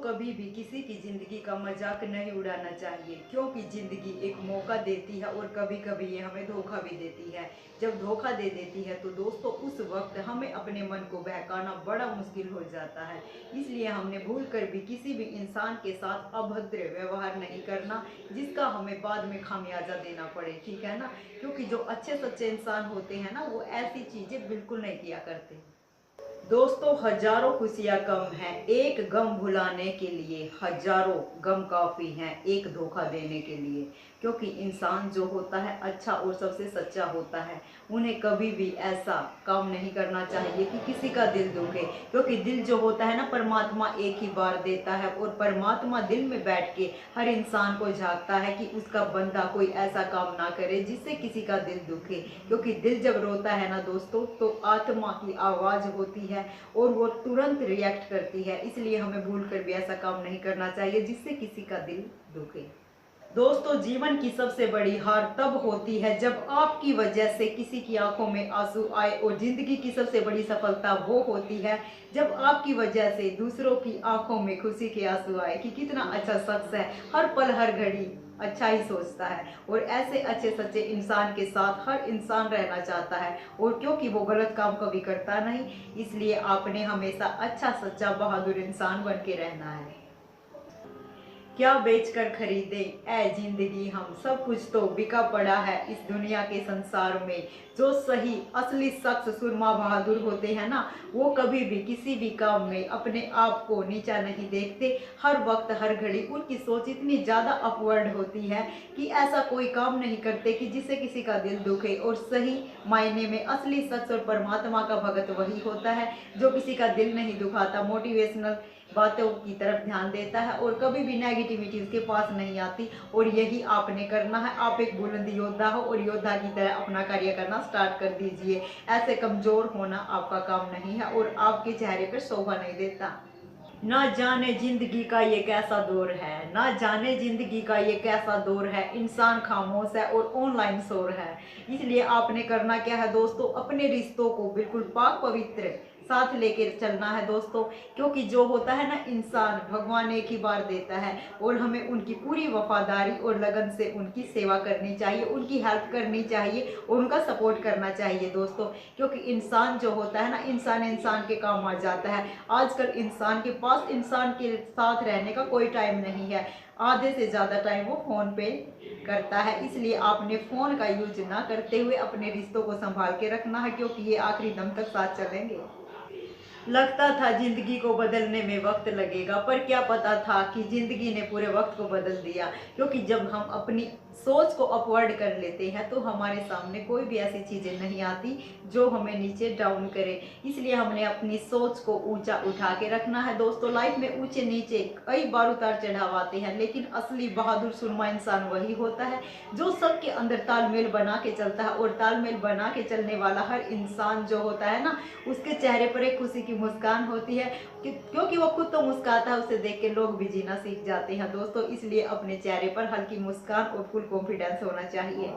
कभी भी किसी की ज़िंदगी का मजाक नहीं उड़ाना चाहिए, क्योंकि ज़िंदगी एक मौका देती है और कभी कभी ये हमें धोखा भी देती है। जब धोखा दे देती है तो दोस्तों उस वक्त हमें अपने मन को बहकाना बड़ा मुश्किल हो जाता है। इसलिए हमने भूल कर भी किसी भी इंसान के साथ अभद्र व्यवहार नहीं करना, जिसका हमें बाद में खामियाजा देना पड़े, ठीक है ना। क्योंकि जो अच्छे सच्चे इंसान होते हैं ना, वो ऐसी चीज़ें बिल्कुल नहीं किया करते। दोस्तों हजारों खुशियां कम हैं एक गम भुलाने के लिए, हजारों गम काफी हैं एक धोखा देने के लिए। क्योंकि इंसान जो होता है अच्छा और सबसे सच्चा होता है, उन्हें कभी भी ऐसा काम नहीं करना चाहिए कि किसी का दिल दुखे। क्योंकि दिल जो होता है ना, परमात्मा एक ही बार देता है और परमात्मा दिल में बैठ के हर इंसान को झांकता है कि उसका बंदा कोई ऐसा काम ना करे जिससे किसी का दिल दुखे। क्योंकि दिल जब रोता है ना दोस्तों, तो आत्मा की आवाज़ होती है और वो तुरंत रिएक्ट करती है। इसलिए हमें भूल कर भी ऐसा काम नहीं करना चाहिए जिससे किसी का दिल दुखे। दोस्तों जीवन की सबसे बड़ी हार तब होती है जब आपकी वजह से किसी की आंखों में आंसू आए, और जिंदगी की सबसे बड़ी सफलता वो होती है जब आपकी वजह से दूसरों की आंखों में खुशी के आंसू आए कि कितना अच्छा शख्स है, हर पल हर घड़ी अच्छा ही सोचता है। और ऐसे अच्छे सच्चे इंसान के साथ हर इंसान रहना चाहता है, और क्योंकि वो गलत काम कभी करता नहीं, इसलिए आपने हमेशा अच्छा सच्चा बहादुर इंसान बन के रहना है। क्या बेचकर खरीदे ऐ जिंदगी हम, सब कुछ तो बिका पड़ा है इस दुनिया के संसार में। जो सही असली शख्स सुरमा बहादुर होते हैं ना, वो कभी भी किसी भी काम में अपने आप को नीचा नहीं देखते। हर वक्त हर घड़ी उनकी सोच इतनी ज़्यादा अपवर्ड होती है कि ऐसा कोई काम नहीं करते कि जिससे किसी का दिल दुखे। और सही मायने में असली शख्स और परमात्मा का भगत वही होता है जो किसी का दिल नहीं दुखाता, मोटिवेशनल बातों की तरफ ध्यान देता है और कभी भी नेगेटिविटी उसके पास नहीं आती। और यही आपने करना है। आप एक बुलंद योद्धा हो और योद्धा की तरह अपना कार्य करना स्टार्ट कर दीजिए। ऐसे कमजोर होना आपका काम नहीं है और आपके चेहरे पर शोभा नहीं देता। ना जाने जिंदगी का ये कैसा दौर है, ना जाने जिंदगी का ये कैसा दौर है, इंसान खामोश है और ऑनलाइन शोर है। इसलिए आपने करना क्या है दोस्तों, अपने रिश्तों को बिल्कुल पाक पवित्र साथ लेकर चलना है दोस्तों। क्योंकि जो होता है ना, इंसान भगवान एक ही बार देता है और हमें उनकी पूरी वफादारी और लगन से उनकी सेवा करनी चाहिए, उनकी हेल्प करनी चाहिए और उनका सपोर्ट करना चाहिए दोस्तों। क्योंकि इंसान जो होता है ना, इंसान इंसान के काम आ जाता है। आजकल इंसान के पास इंसान के साथ रहने का कोई टाइम नहीं है, आधे से ज़्यादा टाइम वो फ़ोन पे करता है। इसलिए आपने फ़ोन का यूज ना करते हुए अपने रिश्तों को संभाल के रखना है, क्योंकि ये आखिरी दम तक साथ चलेंगे। लगता था जिंदगी को बदलने में वक्त लगेगा, पर क्या पता था कि जिंदगी ने पूरे वक्त को बदल दिया। क्योंकि जब हम अपनी सोच को अपवर्ड कर लेते हैं तो हमारे सामने कोई भी ऐसी चीज़ें नहीं आती जो हमें नीचे डाउन करे। इसलिए हमने अपनी सोच को ऊंचा उठा के रखना है दोस्तों। लाइफ में ऊंचे नीचे कई बार उतार चढ़ाव आते हैं, लेकिन असली बहादुर सुरमा इंसान वही होता है जो सबके अंदर तालमेल बना के चलता है। और तालमेल बना के चलने वाला हर इंसान जो होता है ना, उसके चेहरे पर एक खुशी की मुस्कान होती है, क्योंकि वो खुद तो मुस्कुराता है, उसे देख के लोग भी जीना सीख जाते हैं दोस्तों। इसलिए अपने चेहरे पर हल्की मुस्कान और फुल कॉन्फिडेंस होना चाहिए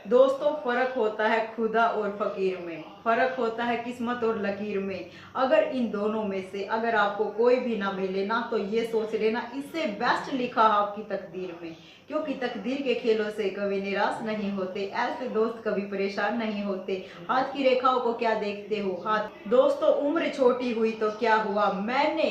दोस्तों। फर्क होता है खुदा और फकीर में, फर्क होता है किस्मत और लकीर में। अगर इन दोनों में से अगर आपको कोई भी ना मिले ना, तो ये सोच लेना इससे बेस्ट लिखा है आपकी तकदीर में। क्योंकि तकदीर के खेलों से कभी निराश नहीं होते, ऐसे दोस्त कभी परेशान नहीं होते। हाथ की रेखाओं को क्या देखते हो हाथ। दोस्तों उम्र छोटी हुई तो क्या हुआ, मैंने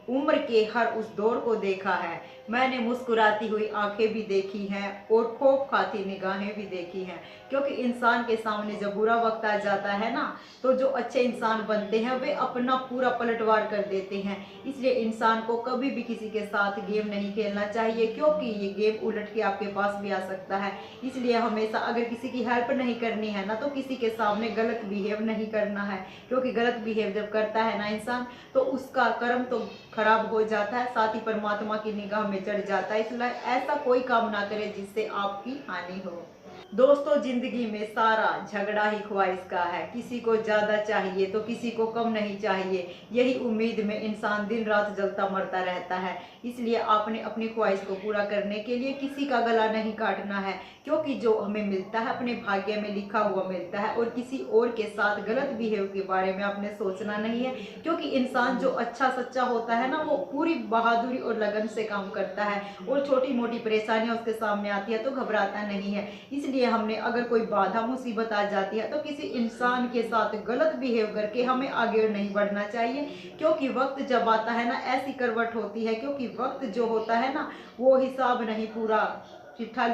उम्र के हर उस दौर को देखा है। मैंने मुस्कुराती हुई आंखें भी देखी हैं और खौफ खाती निगाहें भी देखी हैं। क्योंकि इंसान के सामने जब बुरा वक्त आ जाता है ना, तो जो अच्छे इंसान बनते हैं वे अपना पूरा पलटवार कर देते हैं। इसलिए इंसान को कभी भी किसी के साथ गेम नहीं खेलना चाहिए, क्योंकि ये गेम उलट के आपके पास भी आ सकता है। इसलिए हमेशा अगर किसी की हेल्प नहीं करनी है ना, तो किसी के सामने गलत बिहेव नहीं करना है। क्योंकि गलत बिहेव जब करता है ना इंसान, तो उसका कर्म तो खराब हो जाता है, साथ ही परमात्मा की निगाह में चढ़ जाता है। इसलिए ऐसा कोई काम ना करे जिससे आपकी हानि हो। दोस्तों, जिंदगी में सारा झगड़ा ही ख्वाहिश का है। किसी को ज्यादा चाहिए तो किसी को कम नहीं चाहिए। यही उम्मीद में इंसान दिन रात जलता मरता रहता है। इसलिए आपने अपनी ख्वाहिश को पूरा करने के लिए किसी का गला नहीं काटना है, क्योंकि जो हमें मिलता है अपने भाग्य में लिखा हुआ मिलता है। और किसी और के साथ गलत बिहेव के बारे में आपने सोचना नहीं है, क्योंकि इंसान जो अच्छा सच्चा होता है ना, वो पूरी बहादुरी और लगन से काम करता है। और छोटी मोटी परेशानियां उसके सामने आती है तो घबराता नहीं है। इसलिए हमने अगर कोई बाधा मुसीबत आ जाती है तो किसी इंसान के साथ गलत बिहेव करके हमें आगे नहीं बढ़ना चाहिए, क्योंकि वक्त जब आता है ना, ऐसी करवट होती है, क्योंकि वक्त जो होता है ना, वो हिसाब नहीं पूरा चिट्ठा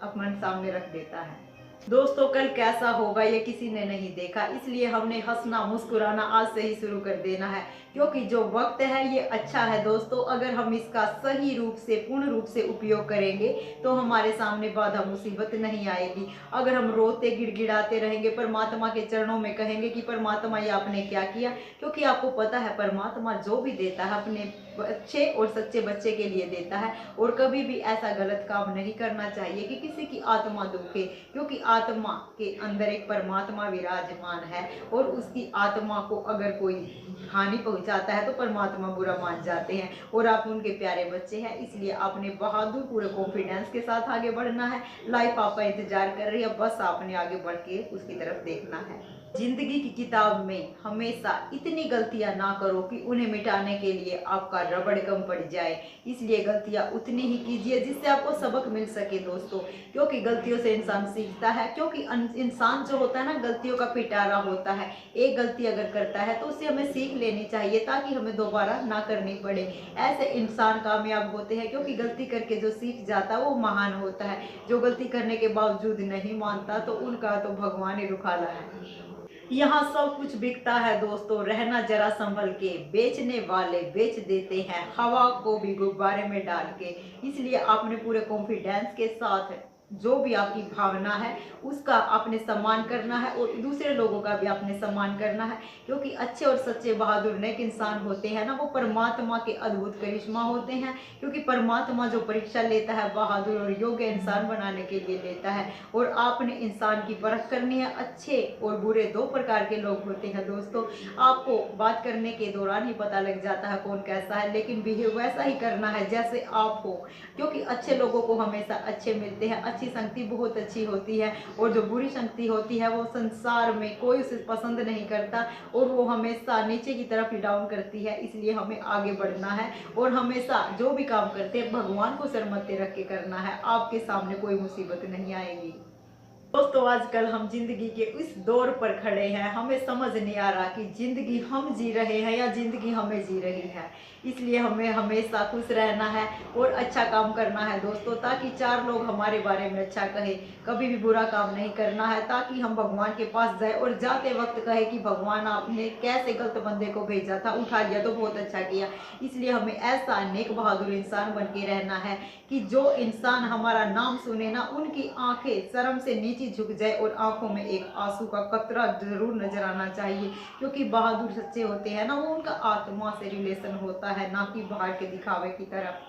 अपने सामने रख देता है। दोस्तों, कल कैसा होगा ये किसी ने नहीं देखा, इसलिए हमने हंसना मुस्कुराना आज से ही शुरू कर देना है, क्योंकि जो वक्त है ये अच्छा है दोस्तों। अगर हम इसका सही रूप से पूर्ण रूप से उपयोग करेंगे तो हमारे सामने बाधा मुसीबत नहीं आएगी। अगर हम रोते गिड़गिड़ाते रहेंगे, परमात्मा के चरणों में कहेंगे कि परमात्मा ये आपने क्या किया, क्योंकि आपको पता है परमात्मा जो भी देता है अपने अच्छे और सच्चे बच्चे के लिए देता है। और कभी भी ऐसा गलत काम नहीं करना चाहिए कि किसी की आत्मा दुखे, क्योंकि आत्मा के अंदर एक परमात्मा विराजमान है, और उसकी आत्मा को अगर कोई हानि पहुंचाता है तो परमात्मा बुरा मान जाते हैं। और आप उनके प्यारे बच्चे हैं, इसलिए आपने बहादुर पूरे कॉन्फिडेंस के साथ आगे बढ़ना है। लाइफ आपका इंतजार कर रही है, बस आपने आगे बढ़ के उसकी तरफ देखना है। जिंदगी की किताब में हमेशा इतनी गलतियां ना करो कि उन्हें मिटाने के लिए आपका रबड़ कम पड़ जाए। इसलिए गलतियां उतनी ही कीजिए जिससे आपको सबक मिल सके दोस्तों, क्योंकि गलतियों से इंसान सीखता है। क्योंकि इंसान जो होता है ना, गलतियों का पिटारा होता है। एक गलती अगर करता है तो उससे हमें सीख लेनी चाहिए, ताकि हमें दोबारा ना करनी पड़े। ऐसे इंसान कामयाब होते हैं, क्योंकि गलती करके जो सीख जाता है वो महान होता है। जो गलती करने के बावजूद नहीं मानता तो उनका तो भगवान ही रुखाला है। यहाँ सब कुछ बिकता है दोस्तों, रहना जरा संभल के। बेचने वाले बेच देते हैं हवा को भी गुब्बारे में डाल के। इसलिए आपने पूरे कॉन्फिडेंस के साथ जो भी आपकी भावना है उसका आपने सम्मान करना है, और दूसरे लोगों का भी आपने सम्मान करना है। क्योंकि अच्छे और सच्चे बहादुर नेक इंसान होते हैं ना, वो परमात्मा के अद्भुत करिश्मा होते हैं। क्योंकि परमात्मा जो परीक्षा लेता है बहादुर और योग्य इंसान बनाने के लिए लेता है। और आपने इंसान की परख करनी है। अच्छे और बुरे दो प्रकार के लोग होते हैं दोस्तों। आपको बात करने के दौरान ही पता लग जाता है कौन कैसा है, लेकिन बिहेव वैसा ही करना है जैसे आप हो। क्योंकि अच्छे लोगों को हमेशा अच्छे मिलते हैं, अच्छी संगति बहुत अच्छी होती है। और जो बुरी संगति होती है वो संसार में कोई उसे पसंद नहीं करता, और वो हमेशा नीचे की तरफ ही डाउन करती है। इसलिए हमें आगे बढ़ना है, और हमेशा जो भी काम करते हैं भगवान को सर मत्थे रख के करना है। आपके सामने कोई मुसीबत नहीं आएगी। दोस्तों, आजकल हम जिंदगी के इस दौर पर खड़े हैं, हमें समझ नहीं आ रहा कि जिंदगी हम जी रहे हैं या जिंदगी हमें जी रही है। इसलिए हमें हमेशा खुश रहना है और अच्छा काम करना है दोस्तों, ताकि चार लोग हमारे बारे में अच्छा कहे। कभी भी बुरा काम नहीं करना है, ताकि हम भगवान के पास जाए और जाते वक्त कहे कि भगवान आपने कैसे गलत बंदे को भेजा था, उठा लिया तो बहुत अच्छा किया। इसलिए हमें ऐसा नेक बहादुर इंसान बन के रहना है कि जो इंसान हमारा नाम सुने ना, उनकी आंखें शर्म से नीचे झुक जाए और आंखों में एक आंसू का कतरा जरूर नजर आना चाहिए। क्योंकि बहादुर सच्चे होते हैं ना, वो उनका आत्मा से रिलेशन होता है, ना कि बाहर के दिखावे की तरफ।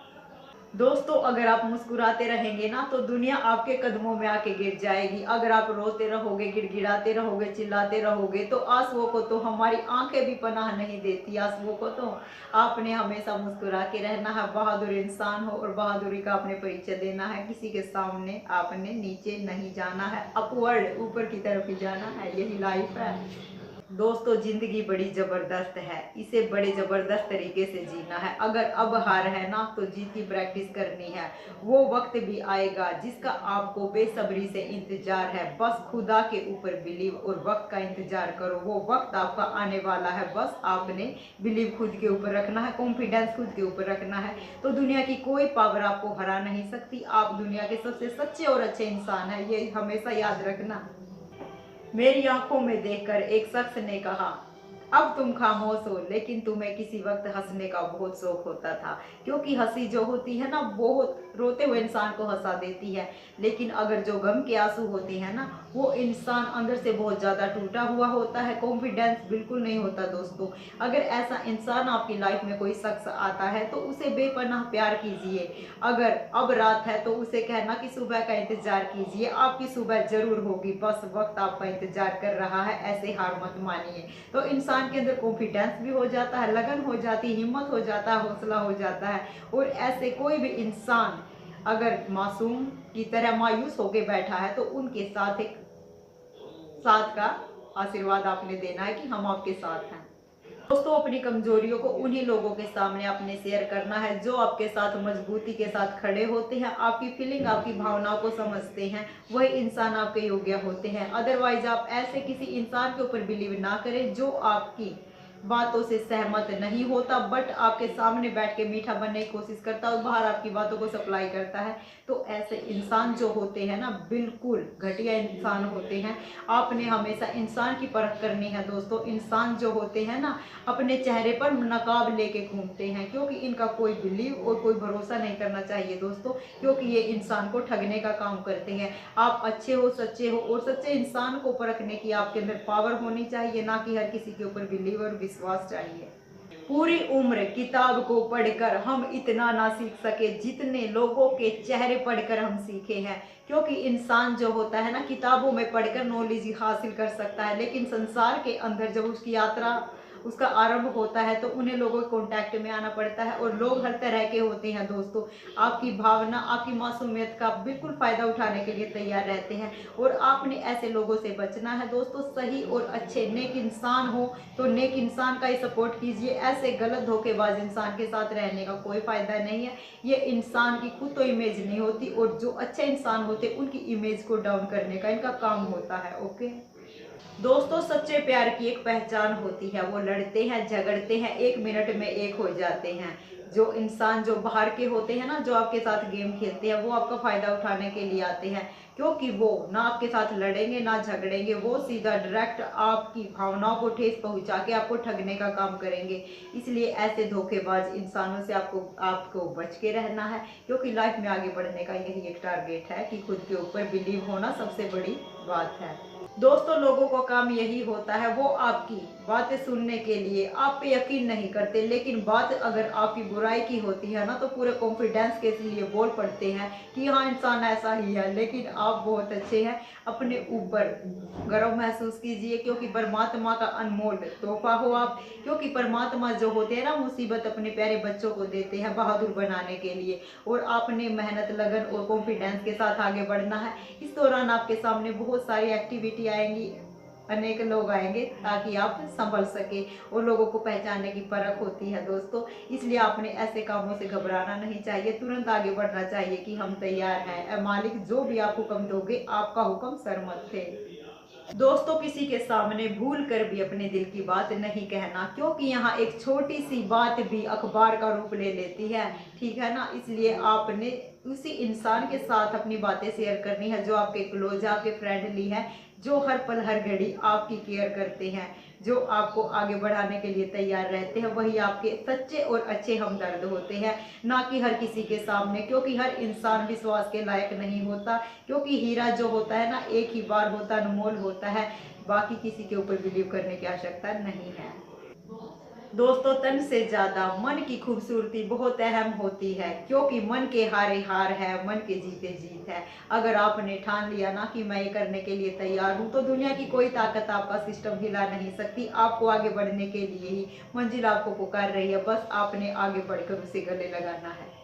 दोस्तों, अगर आप मुस्कुराते रहेंगे ना तो दुनिया आपके कदमों में आके गिर जाएगी। अगर आप रोते रहोगे, गिड़गिड़ाते रहोगे, चिल्लाते रहोगे तो आंसुओं को तो हमारी आंखें भी पनाह नहीं देती। आंसुओं को तो आपने हमेशा मुस्कुरा के रहना है। बहादुर इंसान हो और बहादुरी का आपने परिचय देना है। किसी के सामने आपने नीचे नहीं जाना है, अपवर्ड ऊपर की तरफ ही जाना है। यही लाइफ है दोस्तों। जिंदगी बड़ी जबरदस्त है, इसे बड़े जबरदस्त तरीके से जीना है। अगर अब हार है ना तो जीत की प्रैक्टिस करनी है। वो वक्त भी आएगा जिसका आपको बेसब्री से इंतजार है। बस खुदा के ऊपर बिलीव और वक्त का इंतजार करो। वो वक्त आपका आने वाला है, बस आपने बिलीव खुद के ऊपर रखना है, कॉन्फिडेंस खुद के ऊपर रखना है। तो दुनिया की कोई पावर आपको हरा नहीं सकती। आप दुनिया के सबसे सच्चे और अच्छे इंसान हैं, ये हमेशा याद रखना। मेरी आंखों में देखकर एक शख्स ने कहा, अब तुम खामोश हो, लेकिन तुम्हें किसी वक्त हंसने का बहुत शौक होता था, क्योंकि हंसी जो होती है ना, बहुत रोते हुए इंसान को हंसा देती है। लेकिन अगर जो गम के आंसू होते हैं ना, वो इंसान अंदर से बहुत ज़्यादा टूटा हुआ होता है, कॉन्फिडेंस बिल्कुल नहीं होता दोस्तों। अगर ऐसा इंसान आपकी लाइफ में कोई शख्स आता है तो उसे बेपनाह प्यार कीजिए। अगर अब रात है तो उसे कहना कि सुबह का इंतजार कीजिए, आपकी सुबह जरूर होगी, बस वक्त आपका इंतजार कर रहा है, ऐसे हार मत मानिए। तो इंसान के अंदर कॉन्फिडेंस भी हो जाता है, लगन हो जाती है, हिम्मत हो जाता है, हौसला हो जाता है। और ऐसे कोई भी इंसान अगर मासूम की तरह मायूस होके बैठा है तो उनके साथ एक साथ का आशीर्वाद आपने देना है कि हम आपके साथ हैं। दोस्तों, अपनी कमजोरियों को उन्हीं लोगों के सामने आपने शेयर करना है जो आपके साथ मजबूती के साथ खड़े होते हैं, आपकी फीलिंग, आपकी भावनाओं को समझते हैं। वही इंसान आपके योग्य होते हैं। अदरवाइज आप ऐसे किसी इंसान के ऊपर बिलीव ना करें जो आपकी बातों से सहमत नहीं होता, बट आपके सामने बैठ के मीठा बनने की कोशिश करता है और बाहर आपकी बातों को सप्लाई करता है। तो ऐसे इंसान जो होते हैं ना, बिल्कुल घटिया इंसान होते हैं। आपने हमेशा इंसान की परख करनी है दोस्तों। इंसान जो होते हैं ना, अपने चेहरे पर नकाब लेके घूमते हैं, क्योंकि इनका कोई बिलीव और कोई भरोसा नहीं करना चाहिए दोस्तों, क्योंकि ये इंसान को ठगने का काम करते हैं। आप अच्छे हो, सच्चे हो, और सच्चे इंसान को परखने की आपके अंदर पावर होनी चाहिए, ना कि हर किसी के ऊपर बिलीव और विश्वास चाहिए। पूरी उम्र किताब को पढ़कर हम इतना ना सीख सके जितने लोगों के चेहरे पढ़कर हम सीखे हैं। क्योंकि इंसान जो होता है ना, किताबों में पढ़कर नॉलेज हासिल कर सकता है, लेकिन संसार के अंदर जब उसकी यात्रा उसका आरंभ होता है तो उन्हें लोगों के कांटेक्ट में आना पड़ता है। और लोग हर तरह के होते हैं दोस्तों। आपकी भावना, आपकी मासूमियत का बिल्कुल फायदा उठाने के लिए तैयार रहते हैं, और आपने ऐसे लोगों से बचना है दोस्तों। सही और अच्छे नेक इंसान हो तो नेक इंसान का ही सपोर्ट कीजिए। ऐसे गलत धोखेबाज इंसान के साथ रहने का कोई फायदा नहीं है। ये इंसान की खुद तो इमेज नहीं होती, और जो अच्छे इंसान होते उनकी इमेज को डाउन करने का इनका काम होता है। ओके दोस्तों, सच्चे प्यार की एक पहचान होती है, वो लड़ते हैं, झगड़ते हैं, 1 मिनट में एक हो जाते हैं। जो इंसान जो बाहर के होते हैं ना, जो आपके साथ गेम खेलते हैं, वो आपका फायदा उठाने के लिए आते हैं, क्योंकि वो ना आपके साथ लड़ेंगे ना झगड़ेंगे। वो सीधा डायरेक्ट आपकी भावनाओं को ठेस पहुंचा के आपको ठगने का काम करेंगे। इसलिए ऐसे धोखेबाज इंसानों से आपको बच के रहना है, क्योंकि लाइफ में आगे बढ़ने का यही एक टारगेट है कि खुद के ऊपर बिलीव होना सबसे बड़ी बात है। दोस्तों, लोगों का काम यही होता है, वो आपकी बातें सुनने के लिए आप पे यकीन नहीं करते, लेकिन बात अगर आपकी बुराई की होती है ना, तो पूरे कॉन्फिडेंस के लिए बोल पड़ते हैं कि हाँ, इंसान ऐसा ही है, लेकिन आप बहुत अच्छे हैं। अपने ऊपर गर्व महसूस कीजिए, क्योंकि परमात्मा का अनमोल तोहफा हो आप। क्योंकि परमात्मा जो होते हैं ना, मुसीबत अपने प्यारे बच्चों को देते हैं बहादुर बनाने के लिए, और आपने मेहनत, लगन और कॉन्फिडेंस के साथ आगे बढ़ना है। इस दौरान आपके सामने बहुत सारी एक्टिविटी आएंगी, अनेक लोग आएंगे, ताकि आप संभल सके। और लोगों को पहचानने की परख होती है दोस्तों, इसलिए आपने ऐसे कामों से घबराना नहीं चाहिए, तुरंत आगे बढ़ना चाहिए कि हम तैयार हैं, ए मालिक, जो भी आप हुक्म दोगे, आपका हुक्म सरमत थे। दोस्तों, किसी के सामने भूल कर भी अपने दिल की बात नहीं कहना, क्योंकि यहाँ एक छोटी सी बात भी अखबार का रूप ले लेती है, ठीक है ना। इसलिए आपने उसी इंसान के साथ अपनी बातें शेयर करनी है जो आपके क्लोज, आपके फ्रेंडली है, जो हर पल हर घड़ी आपकी केयर करते हैं, जो आपको आगे बढ़ाने के लिए तैयार रहते हैं। वही आपके सच्चे और अच्छे हमदर्द होते हैं, ना कि हर किसी के सामने, क्योंकि हर इंसान विश्वास के लायक नहीं होता। क्योंकि हीरा जो होता है ना, एक ही बार होता, अनमोल होता है, बाकी किसी के ऊपर बिलीव करने की आवश्यकता नहीं है। दोस्तों, तन से ज्यादा मन की खूबसूरती बहुत अहम होती है, क्योंकि मन के हारे हार है, मन के जीते जीत है। अगर आपने ठान लिया ना कि मैं ये करने के लिए तैयार हूँ, तो दुनिया की कोई ताकत आपका सिस्टम हिला नहीं सकती। आपको आगे बढ़ने के लिए ही मंजिल आपको पुकार रही है, बस आपने आगे बढ़कर उसे गले लगाना है।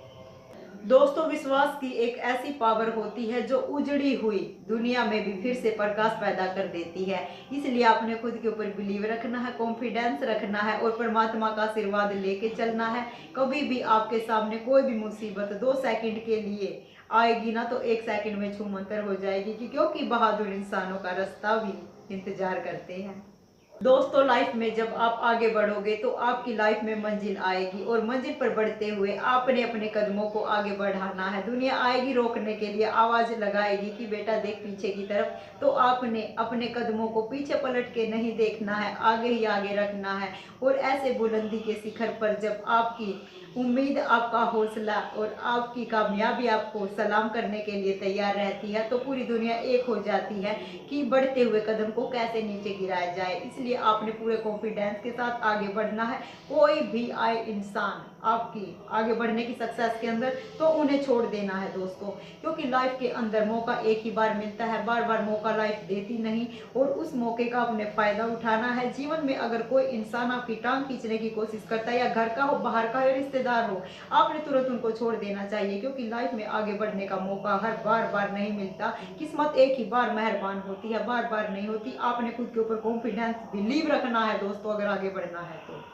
दोस्तों, विश्वास की एक ऐसी पावर होती है जो उजड़ी हुई दुनिया में भी फिर से प्रकाश पैदा कर देती है। इसलिए आपने खुद के ऊपर बिलीव रखना है, कॉन्फिडेंस रखना है, और परमात्मा का आशीर्वाद लेके चलना है। कभी भी आपके सामने कोई भी मुसीबत 2 सेकंड के लिए आएगी ना, तो 1 सेकंड में छूमंतर हो जाएगी, क्योंकि बहादुर इंसानों का रास्ता भी इंतजार करते हैं। दोस्तों लाइफ में जब आप आगे बढ़ोगे तो आपकी लाइफ में मंजिल आएगी और मंजिल पर बढ़ते हुए आपने अपने कदमों को आगे बढ़ाना है। दुनिया आएगी रोकने के लिए, आवाज लगाएगी कि बेटा देख पीछे की तरफ, तो आपने अपने कदमों को पीछे पलट के नहीं देखना है, आगे ही आगे रखना है। और ऐसे बुलंदी के शिखर पर जब आपकी उम्मीद, आपका हौसला और आपकी कामयाबी आपको सलाम करने के लिए तैयार रहती है, तो पूरी दुनिया एक हो जाती है कि बढ़ते हुए कदम को कैसे नीचे गिराया जाए। इसलिए आपने पूरे कॉन्फिडेंस के साथ आगे बढ़ना है। कोई भी आए इंसान आपकी आगे बढ़ने की सक्सेस के अंदर, तो उन्हें छोड़ देना है दोस्तों, क्योंकि लाइफ के अंदर मौका एक ही बार मिलता है, बार बार मौका लाइफ देती नहीं, और उस मौके का आपने फायदा उठाना है। जीवन में अगर कोई इंसान आपकी टांग खींचने की कोशिश करता है, या घर का हो, बाहर का हो, रिश्तेदार हो, आपने तुरंत उनको छोड़ देना चाहिए, क्योंकि लाइफ में आगे बढ़ने का मौका हर बार नहीं मिलता। किस्मत एक ही बार मेहरबान होती है, बार बार नहीं होती। आपने खुद के ऊपर कॉन्फिडेंस, बिलीव रखना है दोस्तों, अगर आगे बढ़ना है तो।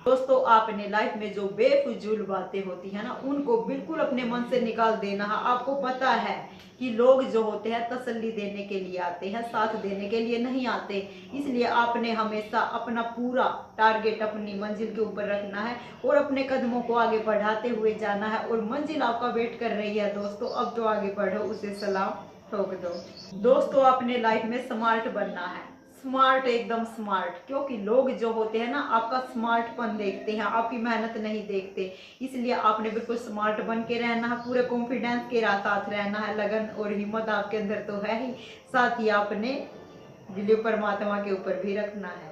दोस्तों आपने लाइफ में जो बेफिजूल बातें होती है ना, उनको बिल्कुल अपने मन से निकाल देना है। आपको पता है कि लोग जो होते हैं तसल्ली देने के लिए आते हैं, साथ देने के लिए नहीं आते। इसलिए आपने हमेशा अपना पूरा टारगेट अपनी मंजिल के ऊपर रखना है और अपने कदमों को आगे बढ़ाते हुए जाना है, और मंजिल आपका वेट कर रही है दोस्तों। अब तो आगे बढ़ो, उसे सलाम ठोक दो। दोस्तों अपने लाइफ में स्मार्ट बनना है, स्मार्ट, एकदम स्मार्ट, क्योंकि लोग जो होते हैं ना आपका स्मार्टपन देखते हैं, आपकी मेहनत नहीं देखते। इसलिए आपने बिल्कुल स्मार्ट बन के रहना है, पूरे कॉन्फिडेंस के साथ रहना है। लगन और हिम्मत आपके अंदर तो है ही, साथ ही आपने बिलीव परमात्मा के ऊपर भी रखना है।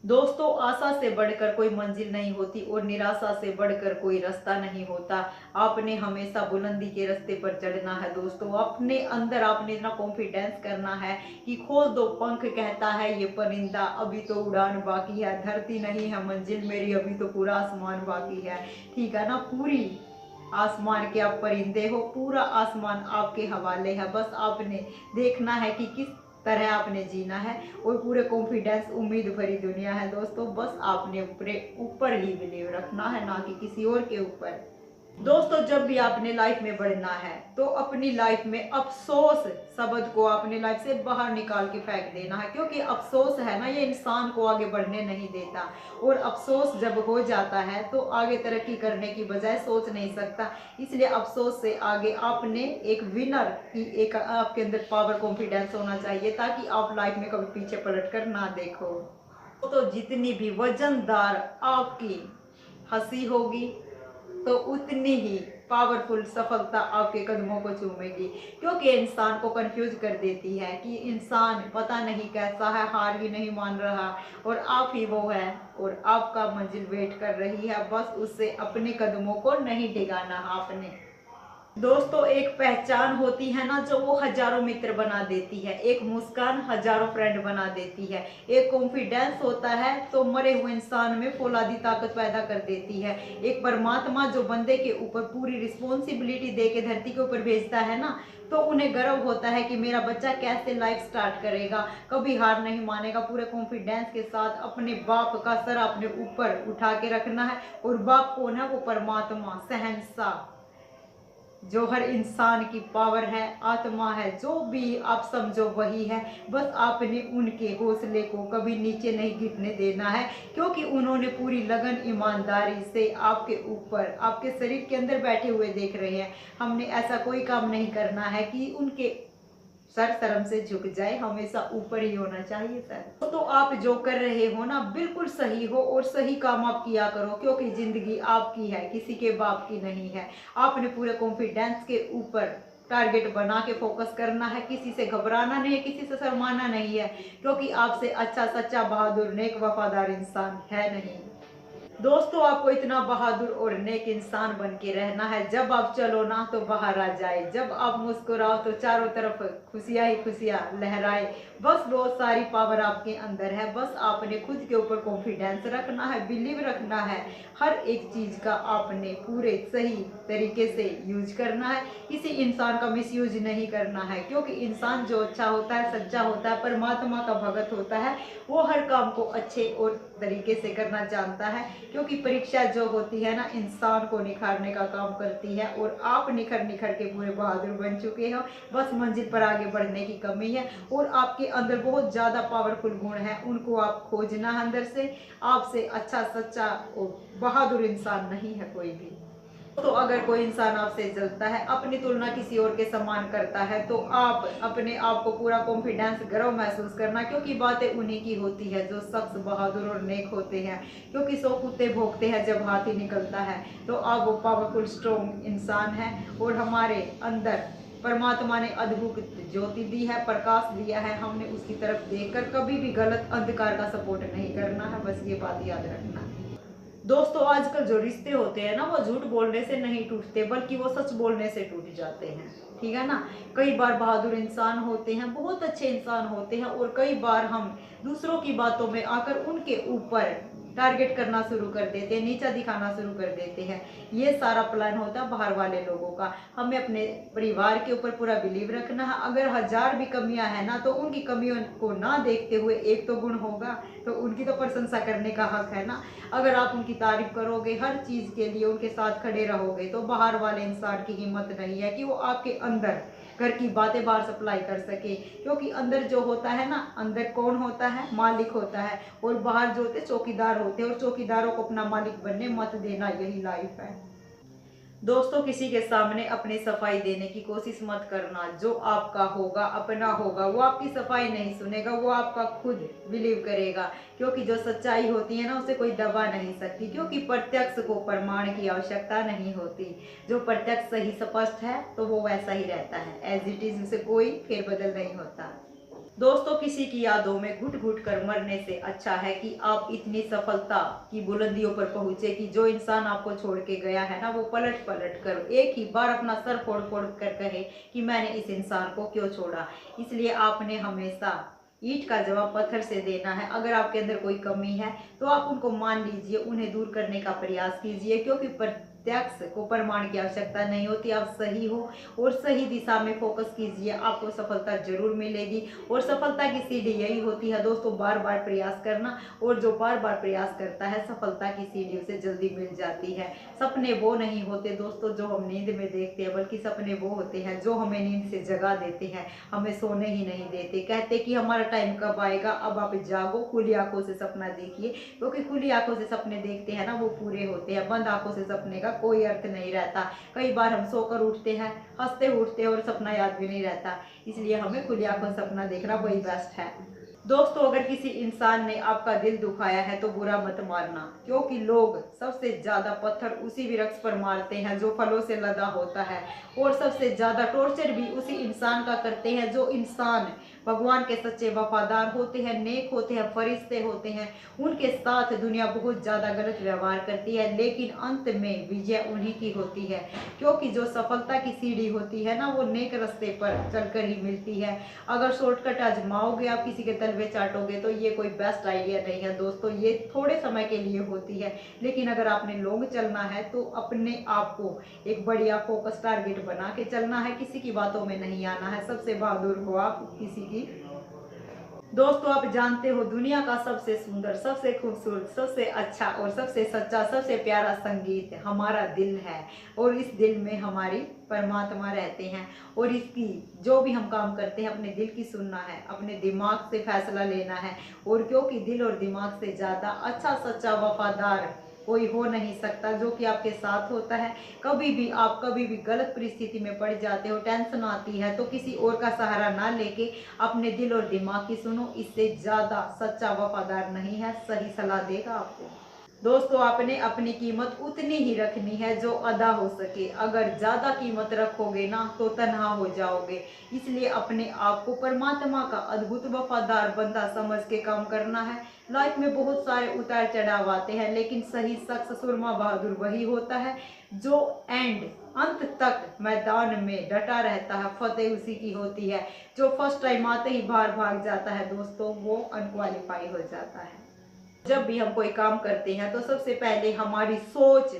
दोस्तों आशा से बढ़कर कोई मंजिल नहीं होती और निराशा से बढ़कर कोई रास्ता नहीं होता। आपने हमेशा बुलंदी के रास्ते पर चढ़ना है दोस्तों। अपने अंदर आपने इतना कॉन्फिडेंस करना है कि खोल दो पंख, कहता है ये परिंदा, अभी तो उड़ान बाकी है, धरती नहीं है मंजिल मेरी, अभी तो पूरा आसमान बाकी है। ठीक है ना, पूरी आसमान के आप परिंदे हो, पूरा आसमान आपके हवाले है। बस आपने देखना है कि किस तरह आपने जीना है, और पूरे कॉन्फिडेंस, उम्मीद भरी दुनिया है दोस्तों। बस आपने ऊपर ही बिलीव रखना है, ना कि किसी और के ऊपर। दोस्तों जब भी आपने लाइफ में बढ़ना है तो अपनी लाइफ में अफसोस शब्द को अपनी लाइफ से बाहर निकाल के फेंक देना है, क्योंकि अफसोस है ना, ये इंसान को आगे बढ़ने नहीं देता। और अफसोस जब हो जाता है तो आगे तरक्की करने की बजाय सोच नहीं सकता। इसलिए अफसोस से आगे आपने एक विनर की एक आपके अंदर पावर, कॉन्फिडेंस होना चाहिए, ताकि आप लाइफ में कभी पीछे पलट कर ना देखो। तो जितनी भी वजनदार आपकी हंसी होगी, तो उतनी ही पावरफुल सफलता आपके कदमों को चूमेगी, क्योंकि इंसान को कंफ्यूज कर देती है कि इंसान पता नहीं कैसा है, हार ही नहीं मान रहा, और आप ही वो है, और आपका मंजिल वेट कर रही है। बस उससे अपने कदमों को नहीं डिगाना आपने। दोस्तों एक पहचान होती है ना, जो वो हजारों मित्र बना देती है, एक मुस्कान हजारों फ्रेंड बना देती है, एक कॉन्फिडेंस होता है तो मरे हुए इंसान में फौलादी ताकत पैदा कर देती है, एक परमात्मा जो बंदे के ऊपर पूरी रिस्पॉन्सिबिलिटी दे के धरती के ऊपर भेजता है ना, तो उन्हें गर्व होता है कि मेरा बच्चा कैसे लाइफ स्टार्ट करेगा, कभी हार नहीं मानेगा। पूरे कॉन्फिडेंस के साथ अपने बाप का सर अपने ऊपर उठा के रखना है, और बाप कौन है? वो परमात्मा, शहंशाह, जो हर इंसान की पावर है, आत्मा है, जो भी आप समझो वही है। बस आपने उनके हौसले को कभी नीचे नहीं गिरने देना है, क्योंकि उन्होंने पूरी लगन, ईमानदारी से आपके ऊपर, आपके शरीर के अंदर बैठे हुए देख रहे हैं। हमने ऐसा कोई काम नहीं करना है कि उनके सर शर्म से झुक जाए, हमेशा ऊपर ही होना चाहिए सर। तो आप जो कर रहे हो ना बिल्कुल सही हो, और सही काम आप किया करो, क्योंकि जिंदगी आपकी है, किसी के बाप की नहीं है। आपने पूरे कॉन्फिडेंस के ऊपर टारगेट बना के फोकस करना है, किसी से घबराना नहीं है, किसी से शर्माना नहीं है, क्योंकि आपसे अच्छा, सच्चा, बहादुर, नेक, वफादार इंसान है नहीं। दोस्तों आपको इतना बहादुर और नेक इंसान बन के रहना है, जब आप चलो ना तो बाहर आ जाए, जब आप मुस्कुराओ तो चारों तरफ खुशियां ही खुशियां लहराए। बस बहुत सारी पावर आपके अंदर है, बस आपने खुद के ऊपर कॉन्फिडेंस रखना है, बिलीव रखना है। हर एक चीज का आपने पूरे सही तरीके से यूज करना है, किसी इंसान का मिसयूज नहीं करना है, क्योंकि इंसान जो अच्छा होता है, सच्चा होता है, परमात्मा का भगत होता है, वो हर काम को अच्छे और तरीके से करना जानता है। क्योंकि परीक्षा जो होती है ना इंसान को निखारने का काम करती है, और आप निखर निखर के पूरे बहादुर बन चुके हो। बस मंजिल पर आगे बढ़ने की कमी है, और आपके अंदर बहुत ज़्यादा पावरफुल गुण है, उनको आप खोजना अंदर से। आपसे अच्छा, सच्चा और बहादुर इंसान नहीं है कोई भी। तो अगर कोई इंसान आपसे जलता है, अपनी तुलना किसी और के समान करता है, तो आप अपने आप को पूरा कॉन्फिडेंस, गर्व महसूस करना, क्योंकि बातें उन्हीं की होती है जो शख्स बहादुर और नेक होते हैं। क्योंकि 100 कुत्ते भौंकते हैं जब हाथी निकलता है, तो आप वो पावरफुल स्ट्रॉन्ग इंसान है, और हमारे अंदर परमात्मा ने अद्भुत ज्योति दी है, प्रकाश दिया है। हमने उसकी तरफ देखकर कभी भी गलत अंधकार का सपोर्ट नहीं करना है, बस ये बात याद रखना है। दोस्तों, आजकल जो रिश्ते होते हैं ना, वो झूठ बोलने से नहीं टूटते, बल्कि वो सच बोलने से टूट जाते हैं। ठीक है ना। कई बार बहादुर इंसान होते हैं, बहुत अच्छे इंसान होते हैं, और कई बार हम दूसरों की बातों में आकर उनके ऊपर टारगेट करना शुरू कर देते हैं, नीचा दिखाना शुरू कर देते हैं। ये सारा प्लान होता है बाहर वाले लोगों का। हमें अपने परिवार के ऊपर पूरा बिलीव रखना है। अगर 1000 भी कमियां हैं ना, तो उनकी कमियों को ना देखते हुए एक तो गुण होगा, तो उनकी तो प्रशंसा करने का हक है ना। अगर आप उनकी तारीफ करोगे, हर चीज़ के लिए उनके साथ खड़े रहोगे, तो बाहर वाले इंसान की हिम्मत नहीं है कि वो आपके अंदर घर की बातें बाहर सप्लाई कर सके। क्योंकि अंदर जो होता है ना, अंदर कौन होता है? मालिक होता है, और बाहर जो होते चौकीदार होते हैं, और चौकीदारों को अपना मालिक बनने मत देना, यही लाइफ है। दोस्तों, किसी के सामने अपनी सफाई देने की कोशिश मत करना। जो आपका होगा, अपना होगा, वो आपकी सफाई नहीं सुनेगा, वो आपका खुद बिलीव करेगा। क्योंकि जो सच्चाई होती है ना, उसे कोई दबा नहीं सकती, क्योंकि प्रत्यक्ष को प्रमाण की आवश्यकता नहीं होती। जो प्रत्यक्ष सही स्पष्ट है, तो वो वैसा ही रहता है, एज इट इज, उसे कोई फेरबदल नहीं होता। दोस्तों, किसी की यादों में घुट घुट कर मरने से अच्छा है कि आप इतनी सफलता की बुलंदियों पर पहुंचे कि जो इंसान आपको छोड़ के गया है ना, वो पलट पलट कर एक ही बार अपना सर फोड़ फोड़ कर कहे कि मैंने इस इंसान को क्यों छोड़ा। इसलिए आपने हमेशा ईंट का जवाब पत्थर से देना है। अगर आपके अंदर कोई कमी है, तो आप उनको मान लीजिए, उन्हें दूर करने का प्रयास कीजिए, क्योंकि प्रत्यक्ष को प्रमाण की आवश्यकता नहीं होती। आप सही हो और सही दिशा में फोकस कीजिए, आपको सफलता जरूर मिलेगी। और सफलता की सीढ़ी यही होती है दोस्तों, बार बार प्रयास करना, और जो बार बार प्रयास करता है, सफलता की सीढ़ी उसे जल्दी मिल जाती है। सपने वो नहीं होते दोस्तों जो हम नींद में देखते हैं, बल्कि सपने वो होते हैं जो हमें नींद से जगा देते हैं, हमें सोने ही नहीं देते। कहते कि हमारा टाइम कब आएगा, अब आप जागो, खुली आंखों से सपना देखिए, क्योंकि खुली आंखों से सपने देखते हैं ना, वो पूरे होते हैं। बंद आंखों से सपने का कोई अर्थ नहीं रहता। कई बार हम सोकर उठते हैं, हंसते उठते हैं, और सपना याद भी नहीं रहता। इसलिए हमें खुली आंखों से सपना देखना वही बेस्ट है। दोस्तों, अगर किसी इंसान ने आपका दिल दुखाया है, तो बुरा मत मारना, क्योंकि लोग सबसे ज्यादा पत्थर उसी वृक्ष पर मारते हैं जो फलों से लदा होता है, और सबसे ज्यादा टॉर्चर भी उसी इंसान का करते हैं जो इंसान भगवान के सच्चे वफादार होते हैं, नेक होते हैं, फरिश्ते होते हैं। उनके साथ दुनिया बहुत ज्यादा गलत व्यवहार करती है, लेकिन अंत में विजय उन्हीं की होती है। क्योंकि जो सफलता की सीढ़ी होती है ना, वो नेक रास्ते पर चलकर ही मिलती है। अगर शॉर्टकट आजमाओगे, आप किसी के तलवे चाटोगे, तो ये कोई बेस्ट आइडिया नहीं है दोस्तों। ये थोड़े समय के लिए होती है, लेकिन अगर आपने लॉन्ग चलना है, तो अपने आप को एक बढ़िया फोकस टारगेट बना के चलना है, किसी की बातों में नहीं आना है। सबसे बहादुर हो आप किसी की। दोस्तों, आप जानते हो दुनिया का सबसे सुंदर, सबसे खूबसूरत, सबसे अच्छा और सबसे सच्चा, सबसे प्यारा संगीत हमारा दिल है, और इस दिल में हमारी परमात्मा रहते हैं। और इसकी जो भी हम काम करते हैं, अपने दिल की सुनना है, अपने दिमाग से फैसला लेना है। और क्योंकि दिल और दिमाग से ज़्यादा अच्छा, सच्चा, वफादार कोई हो नहीं सकता, जो कि आपके साथ होता है। कभी भी गलत परिस्थिति में पड़ जाते हो, टेंशन आती है, तो किसी और का सहारा ना लेके अपने दिल और दिमाग की सुनो। इससे ज़्यादा सच्चा वफादार नहीं है, सही सलाह देगा आपको। दोस्तों, आपने अपनी कीमत उतनी ही रखनी है जो अदा हो सके। अगर ज़्यादा कीमत रखोगे ना, तो तन्हा हो जाओगे। इसलिए अपने आप को परमात्मा का अद्भुत वफादार बंदा समझ के काम करना है। लाइफ में बहुत सारे उतार चढ़ाव आते हैं, लेकिन सही शख्स, सुरमा बहादुर वही होता है जो अंत तक मैदान में डटा रहता है। फतेह उसी की होती है। जो फर्स्ट टाइम आते ही बाहर भाग जाता है दोस्तों, वो अनक्वालिफाई हो जाता है। जब भी हम कोई काम करते हैं, तो सबसे पहले हमारी सोच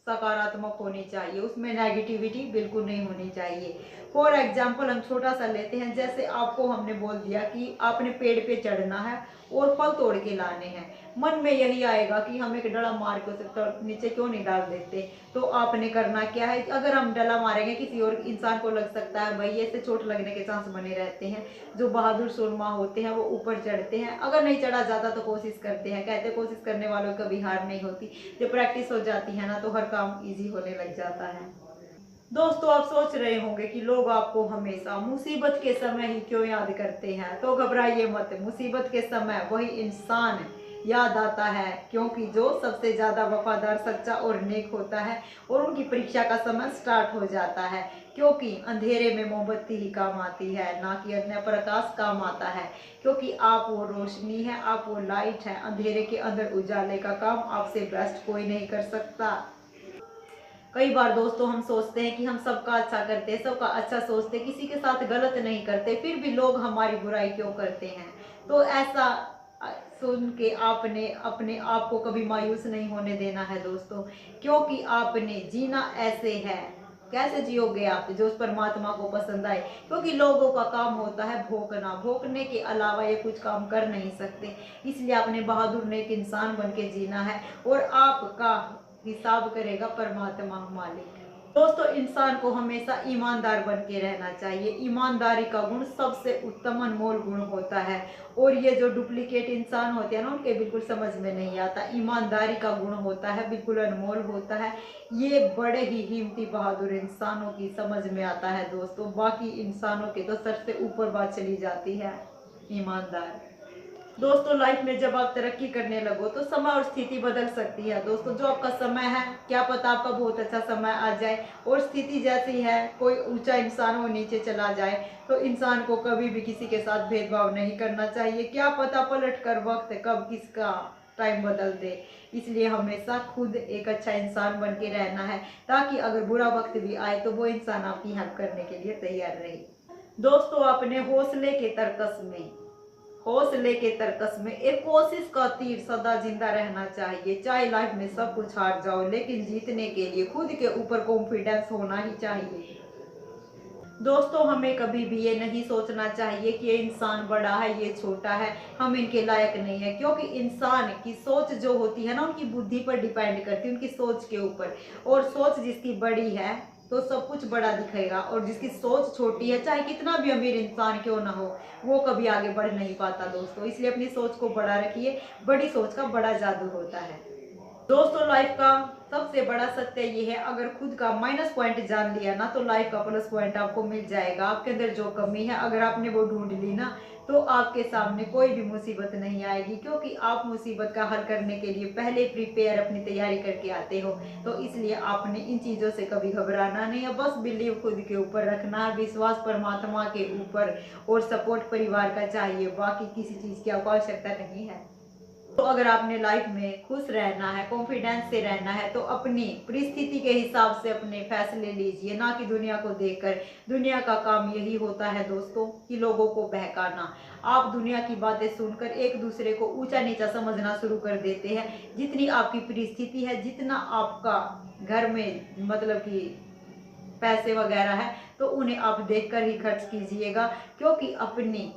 सकारात्मक होनी चाहिए, उसमें नेगेटिविटी बिल्कुल नहीं होनी चाहिए। फॉर एग्जाम्पल हम छोटा सा लेते हैं, जैसे आपको हमने बोल दिया कि आपने पेड़ पे चढ़ना है, और फल तोड़ के लाने हैं। मन में यही आएगा कि हम एक डला मार के उसे नीचे क्यों नहीं डाल देते। तो आपने करना क्या है, अगर हम डला मारेंगे किसी और इंसान को लग सकता है भाई, ऐसे चोट लगने के चांस बने रहते हैं। जो बहादुर सुरमा होते हैं वो ऊपर चढ़ते हैं, अगर नहीं चढ़ा जाता तो कोशिश करते हैं। कहते कोशिश करने वालों की कभी हार नहीं होती। जब प्रैक्टिस हो जाती है ना तो हर काम ईजी होने लग जाता है। दोस्तों आप सोच रहे होंगे कि लोग आपको हमेशा मुसीबत के समय ही क्यों याद करते हैं, तो घबराइए मत। मुसीबत के समय वही इंसान याद आता है, क्योंकि जो सबसे ज़्यादा वफादार, सच्चा और नेक होता है। और उनकी परीक्षा का समय स्टार्ट हो जाता है, क्योंकि अंधेरे में मोमबत्ती ही काम आती है, ना कि अन्य प्रकाश काम आता है। क्योंकि आप वो रोशनी है, आप वो लाइट है। अंधेरे के अंदर उजाले का काम आपसे बेस्ट कोई नहीं कर सकता। कई बार दोस्तों हम सोचते हैं कि हम सबका अच्छा करते हैं, सबका अच्छा सोचते, किसी के साथ गलत नहीं करते, फिर भी लोग हमारी बुराई क्यों करते हैं। तो ऐसा सुन के आपने अपने आप को कभी मायूस नहीं होने देना है दोस्तों, क्योंकि आपने जीना ऐसे है। कैसे जियोगे आप, जो उस परमात्मा को पसंद आए। क्योंकि लोगों का काम होता है भोंकना, भोंकने के अलावा ये कुछ काम कर नहीं सकते। इसलिए आपने बहादुर नेक इंसान बन के जीना है, और आपका हिसाब करेगा परमात्मा मालिक। दोस्तों इंसान को हमेशा ईमानदार बन के रहना चाहिए। ईमानदारी का गुण सबसे उत्तम अनमोल गुण होता है, और ये जो डुप्लीकेट इंसान होते हैं ना उनके बिल्कुल समझ में नहीं आता। ईमानदारी का गुण होता है, बिल्कुल अनमोल होता है। ये बड़े ही हिम्मती बहादुर इंसानों की समझ में आता है दोस्तों। बाकी इंसानों के तो सर से ऊपर बात चली जाती है। ईमानदार दोस्तों, लाइफ में जब आप तरक्की करने लगो तो समय और स्थिति बदल सकती है दोस्तों। जो आपका समय है, क्या पता आपका बहुत अच्छा समय आ जाए, और स्थिति जैसी है, कोई ऊंचा इंसान वो नीचे चला जाए, तो इंसान को कभी भी किसी के साथ भेदभाव नहीं करना चाहिए। क्या पता पलट कर वक्त कब किसका टाइम बदल दे। इसलिए हमेशा खुद एक अच्छा इंसान बन के रहना है, ताकि अगर बुरा वक्त भी आए तो वो इंसान आपकी हेल्प करने के लिए तैयार रहे। दोस्तों अपने हौसले के तरकस में एक कोशिश का तीर सदा जिंदा रहना चाहिए। चाहे लाइफ में सब कुछ हार जाओ, लेकिन जीतने के लिए खुद के ऊपर कॉन्फिडेंस होना ही चाहिए। दोस्तों हमें कभी भी ये नहीं सोचना चाहिए कि ये इंसान बड़ा है, ये छोटा है, हम इनके लायक नहीं है। क्योंकि इंसान की सोच जो होती है ना, उनकी बुद्धि पर डिपेंड करती है, उनकी सोच के ऊपर। और सोच जिसकी बड़ी है तो सब कुछ बड़ा दिखेगा, और जिसकी सोच छोटी है, चाहे कितना भी अमीर इंसान क्यों ना हो, वो कभी आगे बढ़ नहीं पाता दोस्तों। इसलिए अपनी सोच को बड़ा रखिए, बड़ी सोच का बड़ा जादू होता है। दोस्तों लाइफ का सबसे बड़ा सत्य ये है, अगर खुद का माइनस पॉइंट जान लिया ना तो लाइफ का प्लस पॉइंट आपको मिल जाएगा। आपके अंदर जो कमी है अगर आपने वो ढूंढ ली ना, तो आपके सामने कोई भी मुसीबत नहीं आएगी। क्योंकि आप मुसीबत का हल करने के लिए पहले प्रिपेयर अपनी तैयारी करके आते हो। तो इसलिए आपने इन चीज़ों से कभी घबराना नहीं है। बस बिलीव खुद के ऊपर रखना है, विश्वास परमात्मा के ऊपर, और सपोर्ट परिवार का चाहिए। बाकी किसी चीज़ की आपको आवश्यकता नहीं है। तो अगर आपने लाइफ में खुश रहना है, कॉन्फिडेंस से रहना है, तो अपनी परिस्थिति के हिसाब से अपने फैसले लीजिए, ना कि दुनिया को देखकर। दुनिया का काम यही होता है दोस्तों कि लोगों को बहकाना। आप दुनिया की बातें सुनकर एक दूसरे को ऊंचा नीचा समझना शुरू कर देते हैं। जितनी आपकी परिस्थिति है, जितना आपका घर में मतलब कि पैसे वगैरह है, तो उन्हें आप देखकर ही खर्च कीजिएगा। क्योंकि अपनी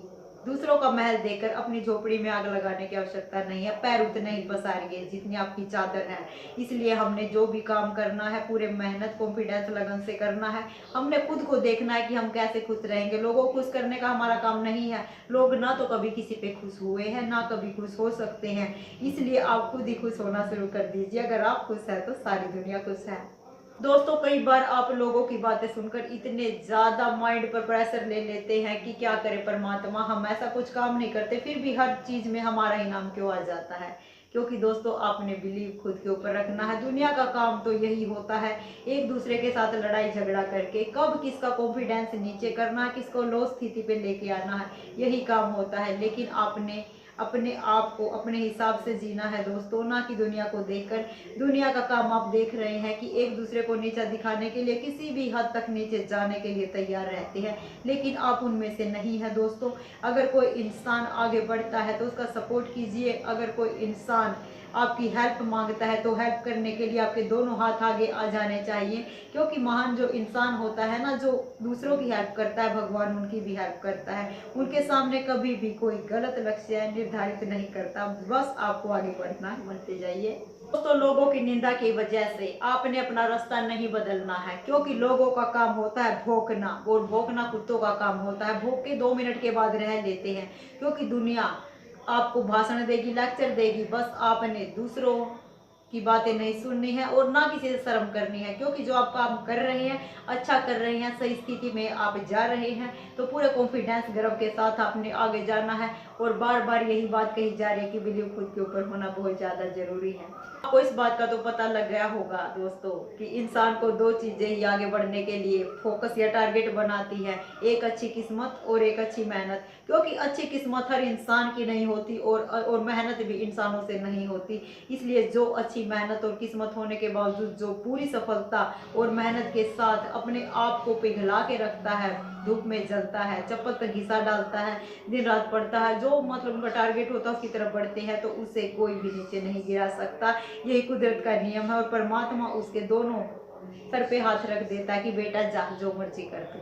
दूसरों का महल देखकर अपनी झोपड़ी में आग लगाने की आवश्यकता नहीं है। पैर उतने ही पसारिए जितनी आपकी चादर है। इसलिए हमने जो भी काम करना है पूरे मेहनत, कॉन्फिडेंस, लगन से करना है। हमने खुद को देखना है कि हम कैसे खुश रहेंगे। लोगों को खुश करने का हमारा काम नहीं है। लोग ना तो कभी किसी पे खुश हुए हैं, ना कभी खुश हो सकते हैं। इसलिए आप खुद ही खुश होना शुरू कर दीजिए। अगर आप खुश है तो सारी दुनिया खुश है। दोस्तों कई बार आप लोगों की बातें सुनकर इतने ज़्यादा माइंड पर प्रेशर ले लेते हैं कि क्या करे परमात्मा, हम ऐसा कुछ काम नहीं करते, फिर भी हर चीज़ में हमारा ही नाम क्यों आ जाता है। क्योंकि दोस्तों आपने बिलीव खुद के ऊपर रखना है। दुनिया का काम तो यही होता है, एक दूसरे के साथ लड़ाई झगड़ा करके कब किसका कॉन्फिडेंस नीचे करना है, किसको लो स्थिति पे लेके आना है, यही काम होता है। लेकिन आपने अपने आप को अपने हिसाब से जीना है दोस्तों, ना कि दुनिया को देखकर। दुनिया का काम आप देख रहे हैं कि एक दूसरे को नीचा दिखाने के लिए किसी भी हद तक नीचे जाने के लिए तैयार रहते हैं, लेकिन आप उनमें से नहीं है दोस्तों। अगर कोई इंसान आगे बढ़ता है तो उसका सपोर्ट कीजिए। अगर कोई इंसान आपकी हेल्प मांगता है तो हेल्प करने के लिए आपके दोनों हाथ आगे आ जाने चाहिए, क्योंकि महान जो इंसान होता है ना, जो दूसरों की हेल्प करता है, भगवान उनकी भी हेल्प करता है। उनके सामने कभी भी कोई गलत लक्ष्य निर्धारित नहीं करता, बस आपको आगे बढ़ना है, बढ़ते जाइए। दोस्तों, लोगों की निंदा की वजह से आपने अपना रास्ता नहीं बदलना है, क्योंकि लोगों का काम होता है भौंकना, और भौंकना कुत्तों का काम होता है। भौंक के 2 मिनट के बाद रह लेते हैं, क्योंकि दुनिया आपको भाषण देगी, लेक्चर देगी, बस आपने दूसरों की बातें नहीं सुननी है और ना किसी से शर्म करनी है, क्योंकि जो आप काम कर रहे हैं, अच्छा कर रहे हैं, सही स्थिति में आप जा रहे हैं, तो पूरे कॉन्फिडेंस गर्व के साथ आपने आगे जाना है। और बार बार यही बात कही जा रही है कि बिलीव खुद के ऊपर होना बहुत ज़्यादा जरूरी है। आपको इस बात का तो पता लग गया होगा दोस्तों कि इंसान को 2 चीज़ें ही आगे बढ़ने के लिए फोकस या टारगेट बनाती है, एक अच्छी किस्मत और एक अच्छी मेहनत। क्योंकि अच्छी किस्मत हर इंसान की नहीं होती और मेहनत भी इंसानों से नहीं होती। इसलिए जो अच्छी मेहनत और किस्मत होने के बावजूद जो पूरी सफलता और मेहनत के साथ अपने आप को पिघला के रखता है, धूप में जलता है, चप्पल तक घिसा डालता है, दिन रात पढ़ता है, जो मतलब उनका टारगेट होता है उसकी तरफ बढ़ते हैं, तो उसे कोई भी नीचे नहीं गिरा सकता। यही कुदरत का नियम है और परमात्मा उसके दोनों सर पे हाथ रख देता है कि बेटा जा, जो मर्जी कर तू।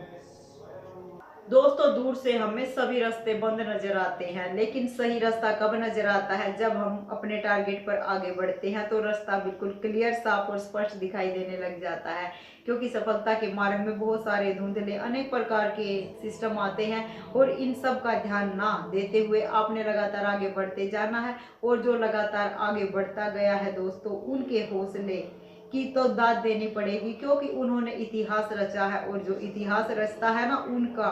दोस्तों, दूर से हमें सभी रास्ते बंद नजर आते हैं, लेकिन सही रास्ता कब नजर आता है? जब हम अपने टारगेट पर आगे बढ़ते हैं तो रास्ता बिल्कुल क्लियर, साफ और स्पष्ट दिखाई देने लग जाता है। क्योंकि सफलता के मार्ग में बहुत सारे धुंधले अनेक प्रकार के सिस्टम आते हैं, और इन सब का ध्यान ना देते हुए आपने लगातार आगे बढ़ते जाना है। और जो लगातार आगे बढ़ता गया है दोस्तों, उनके हौसले की तो दाद देनी पड़ेगी, क्योंकि उन्होंने इतिहास रचा है, और जो इतिहास रचता है ना, उनका